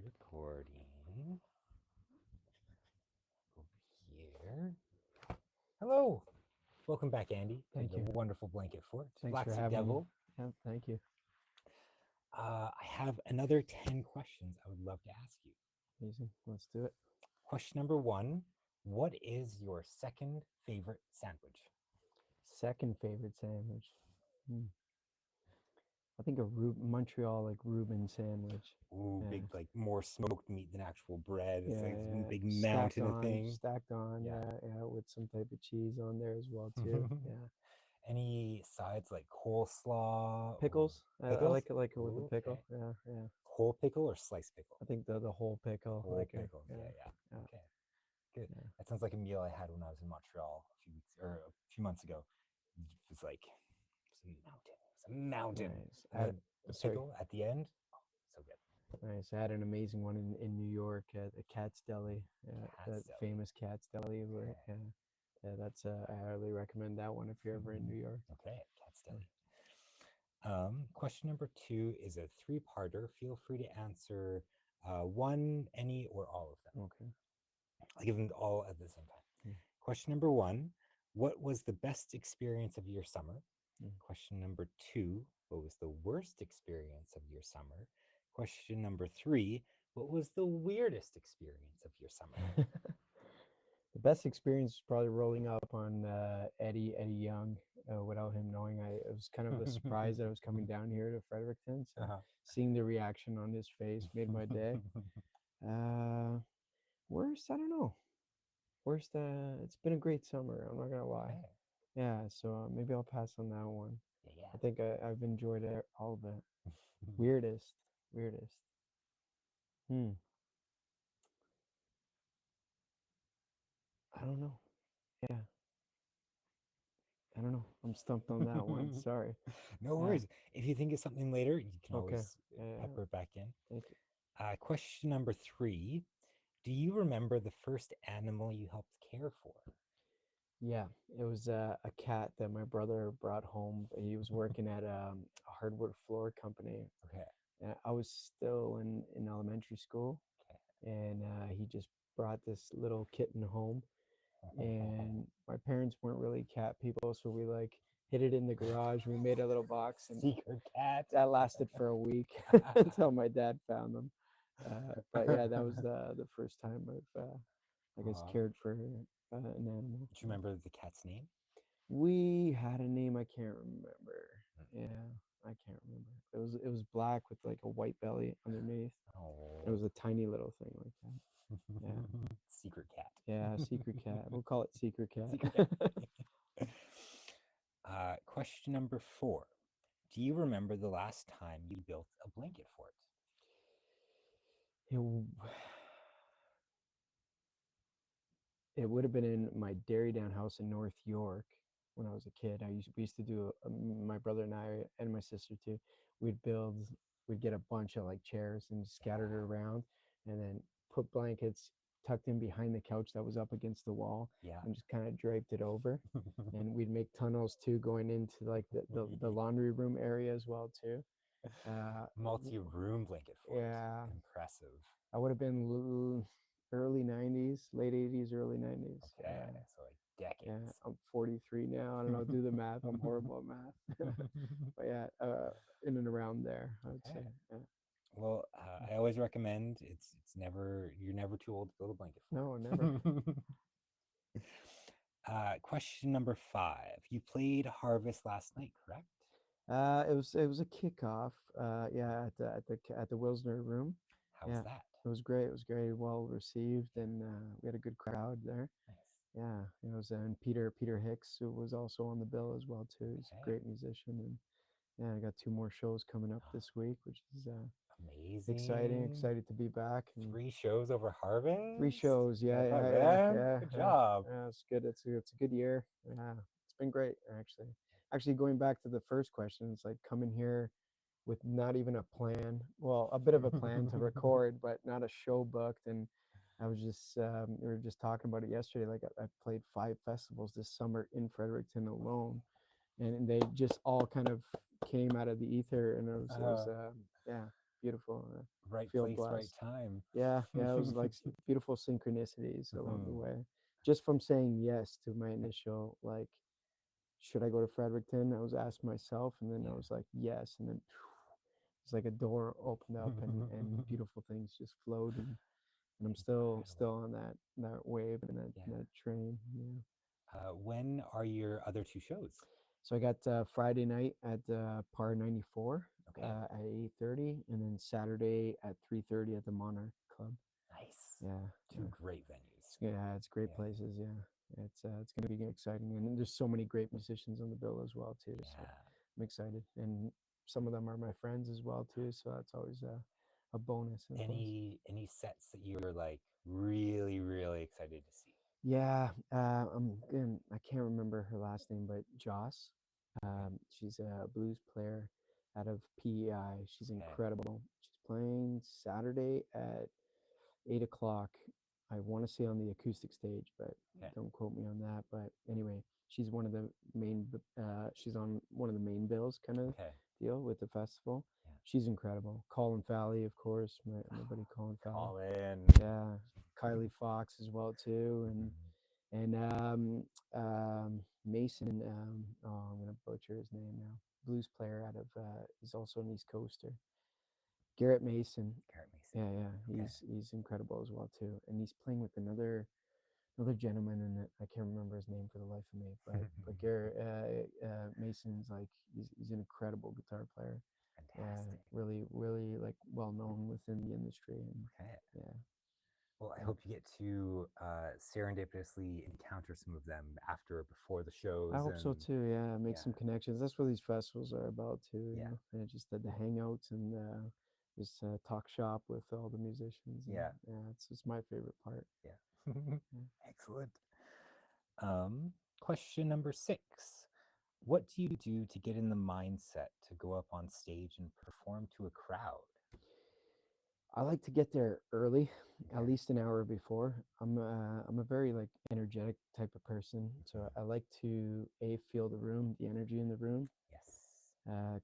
Recording over here. Hello. Welcome back, Andy. Thank The you. wonderful blanket fort. Thanks Black for Sea having Devil. me. Yeah, thank you. I have another 10 questions I would love to ask you. Amazing. Let's do it. Question number 1. What is your second favorite sandwich? Second favorite sandwich. I think a Montreal like Reuben sandwich. Ooh, Yeah. big, like more smoked meat than actual bread. It's like Yeah. a big mountain of thing. Stacked on. Yeah. Yeah, with some type of cheese on there as well too. Yeah. Any sides like coleslaw? Pickles. I Pickles? like it with Ooh, a pickle. okay. Yeah. Whole pickle or sliced pickle? I think the whole pickle. Whole like pickle. A, Yeah. Okay. Good. Yeah. That sounds like a meal I had when I was in Montreal a few months ago. It was like it's a mountain. Nice. And the pickle at the end. Oh, so good. Nice. I had an amazing one in New York at the Cat's Deli. Cat's That Deli. famous Cat's Deli. Where, that's I highly recommend that one if you're ever in New York. Okay, Cat's Deli. Question number 2 is a 3-parter. Feel free to answer one, any, or all of them. Okay. I'll give them all at the same time. Question number 1, what was the best experience of your summer? Question number 2, what was the worst experience of your summer? Question number 3, what was the weirdest experience of your summer? The best experience was probably rolling up on Eddie Young without him knowing. It was kind of a surprise that I was coming down here to Fredericton. So seeing the reaction on his face made my day. Worst, I don't know. Worst, it's been a great summer. I'm not gonna lie. Okay. Yeah, so maybe I'll pass on that one. Yeah. I think I've enjoyed all of it. Weirdest. I don't know. Yeah. I don't know. I'm stumped on that one. Sorry. No worries. If you think of something later, you can always Yeah. pepper it back in. Thank you. Question number 3. Do you remember the first animal you helped care for? Yeah, it was a cat that my brother brought home. He was working at a hardwood floor company. Okay. And I was still in elementary school. Okay. And he just brought this little kitten home. And my parents weren't really cat people, so we like hid it in the garage. We made a little box, and secret cat that lasted for a week until my dad found them. But yeah, that was the first time I've I guess cared for an animal. Do you remember the cat's name? We had a name, I can't remember. Yeah, I can't remember. It was black with like a white belly underneath. Oh. It was a tiny little thing like that. Yeah. Secret cat. Yeah, secret cat. We'll call it secret cat. Secret cat. Question number 4. Do you remember the last time you built a blanket fort? It would have been in my dairy down house in North York when I was a kid. We used to do my brother and I and my sister too. We'd get a bunch of like chairs and scattered it around, and then put blankets tucked in behind the couch that was up against the wall, and just kind of draped it over. And we'd make tunnels too going into like the laundry room area as well too. Multi-room blanket fort. Yeah. Impressive. I would have been early 90s, late 80s, early 90s. Okay, so like decades. Yeah, I'm 43 now. I don't know, do the math. I'm horrible at math. But yeah, in and around there, I would say. Yeah. Well, I always recommend you're never too old to build a blanket fort. No, never. Question number 5. You played Harvest last night, correct? It was a kickoff. Yeah, at the Wilsner room. How was that? It was great. It was very well received, and we had a good crowd there. Nice. Yeah, it was, and Peter Hicks, who was also on the bill as well too. He's a great musician, and yeah, I got 2 more shows coming up this week, which is amazing. Excited to be back. 3 shows over Harvest. 3 shows, yeah. Good job. Yeah, it's good. It's a good year. Yeah, it's been great actually. Actually, going back to the first question, it's like coming here with not even a plan. Well, a bit of a plan to record, but not a show booked. And I was just we were just talking about it yesterday. Like I played 5 festivals this summer in Fredericton alone, and they just all kind of came out of the ether, and it was yeah. beautiful. I Right feel place, right blessed. time. Yeah, yeah, it was like beautiful synchronicities along the Mhm. way. Just from saying yes to my initial like, should I go to Fredericton? I was asking myself, and then I Yeah. was like, yes, and then it's like a door opened up, and beautiful things just flowed, and I'm still Incredible. on that wave and Yeah. that train. Yeah. When are your other two shows? So I got Friday night at Par 94 Okay. at 8:30, and then Saturday at 3:30 at the Monarch Club. Nice. Yeah, Two yeah, great venues. it's great Yeah. places. Yeah, it's going to be exciting, and there's so many great musicians on the bill as well too. So Yeah. I'm excited, and some of them are my friends as well too. So that's always a bonus and a plus. Any sets that you're like really, really excited to see? Yeah, I can't remember her last name, but Joss. Okay. She's a blues player out of PEI. She's Okay. incredible. She's playing Saturday at 8 o'clock. I want to say on the acoustic stage, but Okay. don't quote me on that. But anyway, she's one of the main. She's on one of the main bills, kind of Okay. deal with the festival. Yeah. She's incredible. Colin Falley, of course, my buddy Colin Falley. Colin. Yeah, Kylie Fox as well too, Mhm. and Mason. Oh, I'm gonna butcher his name now. Blues player out of he's also an East Coaster. Garrett Mason. Garrett Mason. Yeah, yeah, Okay. he's incredible as well too, and he's playing with another gentleman, and I can't remember his name for the life of me. But Garrett Mason's like he's an incredible guitar player. Yeah, Fantastic. really like well known within the industry, and Okay. yeah, Well, I yeah. hope you get to serendipitously encounter some of them after or before the I shows. hope so And too. Yeah, make yeah, some connections. That's what these festivals are about too. yeah, And just the hangouts and just talk shop with all the musicians. And yeah, yeah, it's my favorite part. yeah. Yeah. Excellent. Question number 6. What do you do to get in the mindset to go up on stage and perform to a crowd? I like to get there early, at Okay. least an hour before. I'm a very like energetic type of person, so Mhm. I like to feel the room, the energy in the room, Yes.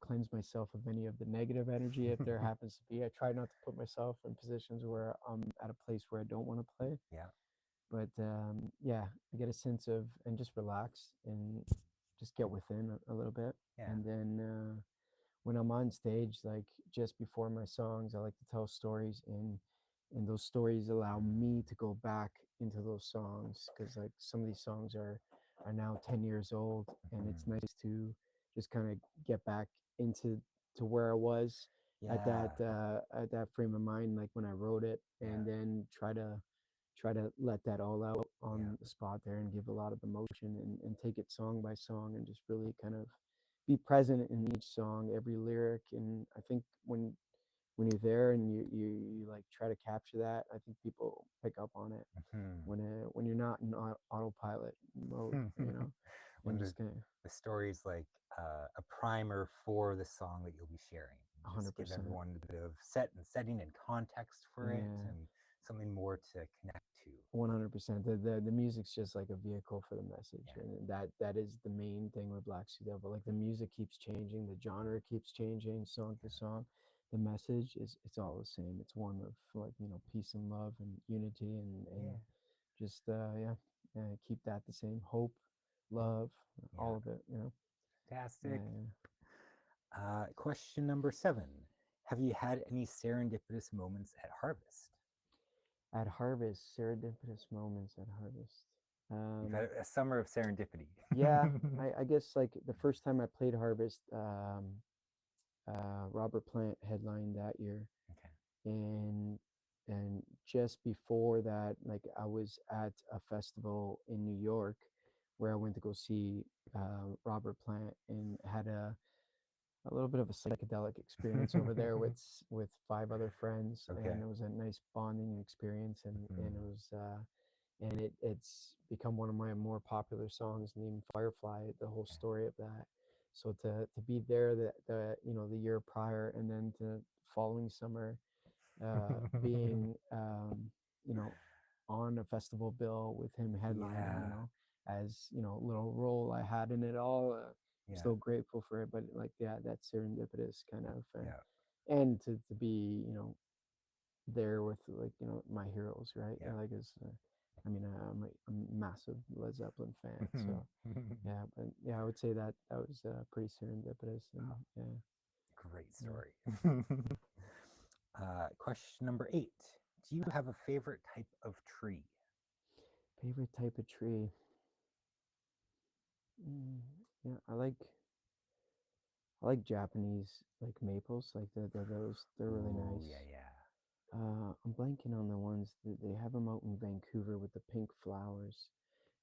cleanse myself of any of the negative energy if there happens to be. I try not to put myself in positions where I'm at a place where I don't want to play. Yeah. But yeah, I get a sense of and just relax and just get within a little bit, Yeah. and then when I'm on stage, like just before my songs, I like to tell stories, and those stories allow me to go back into those songs because like some of these songs are now 10 years old, and it's Mhm. nice to just kind of get back into to where I was Yeah. at that frame of mind, like when I wrote it, Yeah. and then try to let that all out Yeah. on the spot there and give a lot of emotion, and take it song by song and just really kind of be present in each song, every lyric. And I think when you're there and you like try to capture that, I think people pick up on it Mhm. when you're not in autopilot mode, When and just kind of the story's like a primer for the song that you'll be sharing. Just give 100%. everyone a bit of setting and context for it Yeah. and something more to connect to. 100%. The music's just like a vehicle for the message, Yeah. and that is the main thing with Black Sea Devil. Like the music keeps changing, the genre keeps changing, song to song. The message is it's all the same. It's one of like peace and love and unity, and Yeah. just keep that the same. Hope, love, Yeah. all of it. Fantastic. Yeah. Question number 7. Have you had any serendipitous moments at Harvest? At Harvest, serendipitous moments at Harvest. You've had a summer of serendipity. Yeah, I guess like the first time I played Harvest, Robert Plant headlined that year, Okay. and just before that, like I was at a festival in New York where I went to go see Robert Plant, and had a little bit of a psychedelic experience over there with 5 other friends, Okay. and it was a nice bonding experience, and it Mhm. was it's become one of my more popular songs, named Firefly, the whole Okay. story of that. So to be there the year prior, and then to following summer being you know on a festival bill with him headlining, Yeah. as little role I had in it all. I'm Yeah. still grateful for it, but like, yeah, that serendipitous kind of Yeah. and to be, there with, like, my heroes, right? Yeah. Like, as I mean, I'm a massive Led Zeppelin fan, so yeah. But yeah, I would say that that was pretty serendipitous, and Oh, yeah, great yeah. story. Question number 8. Do you have a favorite type of tree? Favorite type of tree? Mm, yeah, I like Japanese, like maples, like those. They're really Ooh, nice. yeah, yeah. I'm blanking on the ones that they have them out in Vancouver with the pink flowers.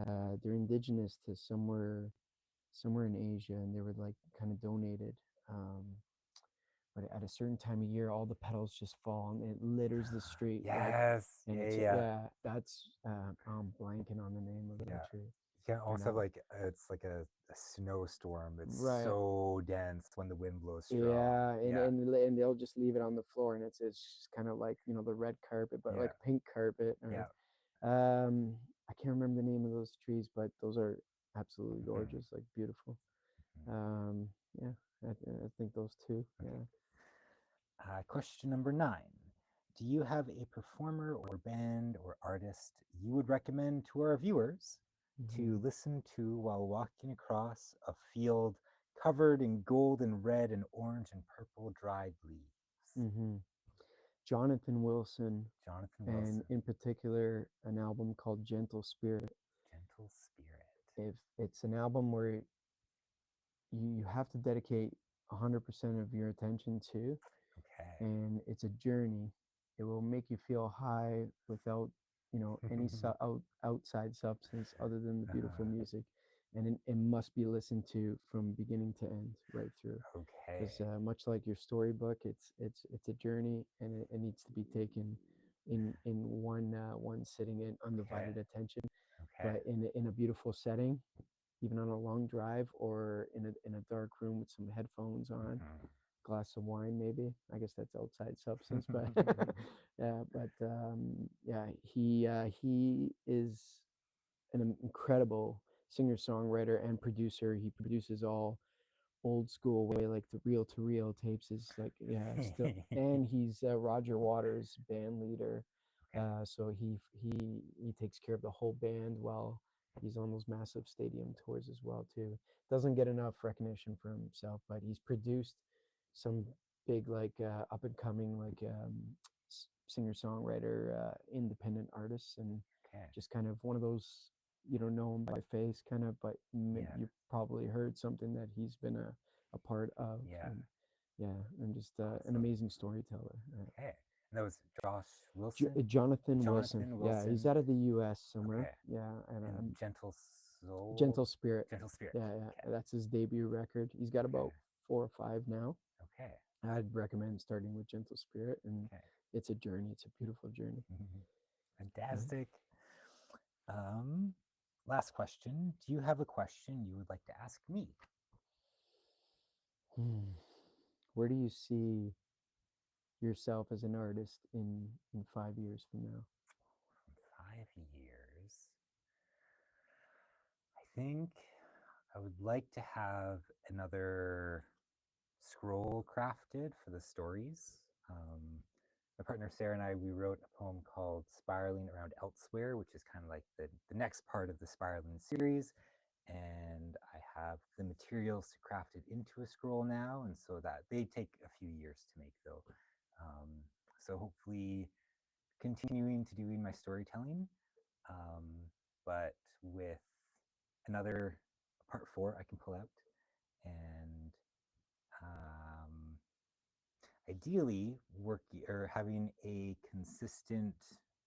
They're indigenous to somewhere in Asia, and they were like kind of donated. Um, but at a certain time of year, all the petals just fall and it litters the street, like, Yes. and Yeah, it's yeah, yeah, that's I'm blanking on the name of yeah. that tree. You can And also have like it's like a snowstorm. It's right, so dense when the wind blows strong. yeah, and Yeah, and they'll just leave it on the floor, and it's just kind of like, the red carpet, but yeah, like pink carpet, or yeah. I can't remember the name of those trees, but those are absolutely Mhm, gorgeous, like beautiful. mhm. Um, yeah, I think those two. Okay. Yeah. Question number 9. Do you have a performer or band or artist you would recommend to our viewers Hmm. to listen to while walking across a field covered in gold and red and orange and purple dried leaves? Hmm. Jonathan Wilson, Jonathan and Wilson, in particular, an album called Gentle Spirit. Gentle Spirit. If it's an album where you have to dedicate 100% of your attention to, Okay. and it's a journey. It will make you feel high without, any outside substance other than the beautiful Uh, music, and it must be listened to from beginning to end, right through. Because okay. much like your storybook, it's a journey, and it needs to be taken in one sitting, in Okay. undivided attention, Okay. but in a beautiful setting, even on a long drive, or in a dark room with some headphones on, Mhm. glass of wine, maybe. I guess that's outside substance, but yeah, but yeah, he is an incredible singer songwriter and producer. He produces all old school way, like the reel to reel tapes, is like, yeah, still. And he's Roger Waters' band leader, Okay. so he takes care of the whole band while he's on those massive stadium tours as well too. Doesn't get enough recognition for himself, but he's produced some big, like, up and coming, like, singer songwriter, independent artists, and Okay. just kind of one of those, you don't know him by face, kind of, but Yeah. you probably heard something that he's been a part of, Yeah. and yeah, and just an Awesome. amazing storyteller. Okay. And that was Josh Wilson? Jonathan Wilson, Jonathan yeah, he's Wilson. out of the U.S. somewhere, Okay. yeah, and And Gentle Soul? Gentle Spirit, Gentle Spirit. yeah, yeah, Okay. that's his debut record. He's got Okay. about 4 or 5 now. Okay. I'd recommend starting with Gentle Spirit, and Okay. it's a journey. It's a beautiful journey. Yeah. Fantastic. Um, Last question. Do you have a question you would like to ask me? Hmm. Where do you see yourself as an artist in 5 years from now? 5 years. I think I would like to have another scroll crafted for the stories. My partner Sarah and I, we wrote a poem called Spiraling Around Elsewhere, which is kind of like the next part of the Spiraling series. And I have the materials to craft it into a scroll now. And so that they take a few years to make, though. Um, so hopefully continuing to doing my storytelling, um, but with another part 4 I can pull out. And ideally working or having a consistent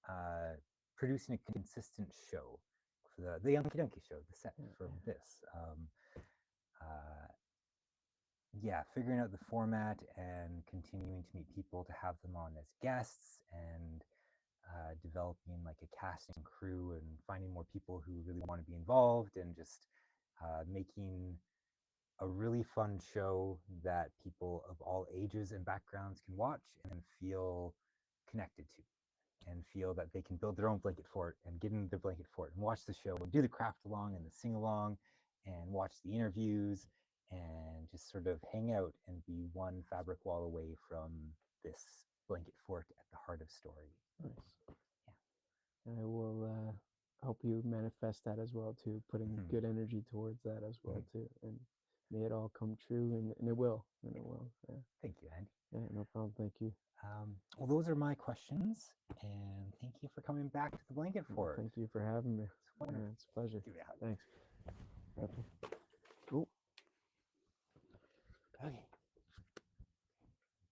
uh, producing a consistent show for the Yunky Dunky show, the set Yeah, for yeah. this. Uh, yeah, figuring out the format and continuing to meet people to have them on as guests, and developing like a cast and crew and finding more people who really want to be involved, and just making a really fun show that people of all ages and backgrounds can watch and feel connected to, and feel that they can build their own blanket fort and get into their blanket fort and watch the show and do the craft along and the sing along and watch the interviews and just sort of hang out and be one fabric wall away from this blanket fort at the heart of Story. Nice. Yeah. I will help you manifest that as well too, putting good energy towards that as well too, and may it all come true, and it will, Yeah. Thank you, Andy. Yeah, no problem. Thank you. Well, those are my questions, and thank you for coming back to the blanket fort. Thank you for having me. It's wonderful. It's a pleasure. Give me a hug. Thanks.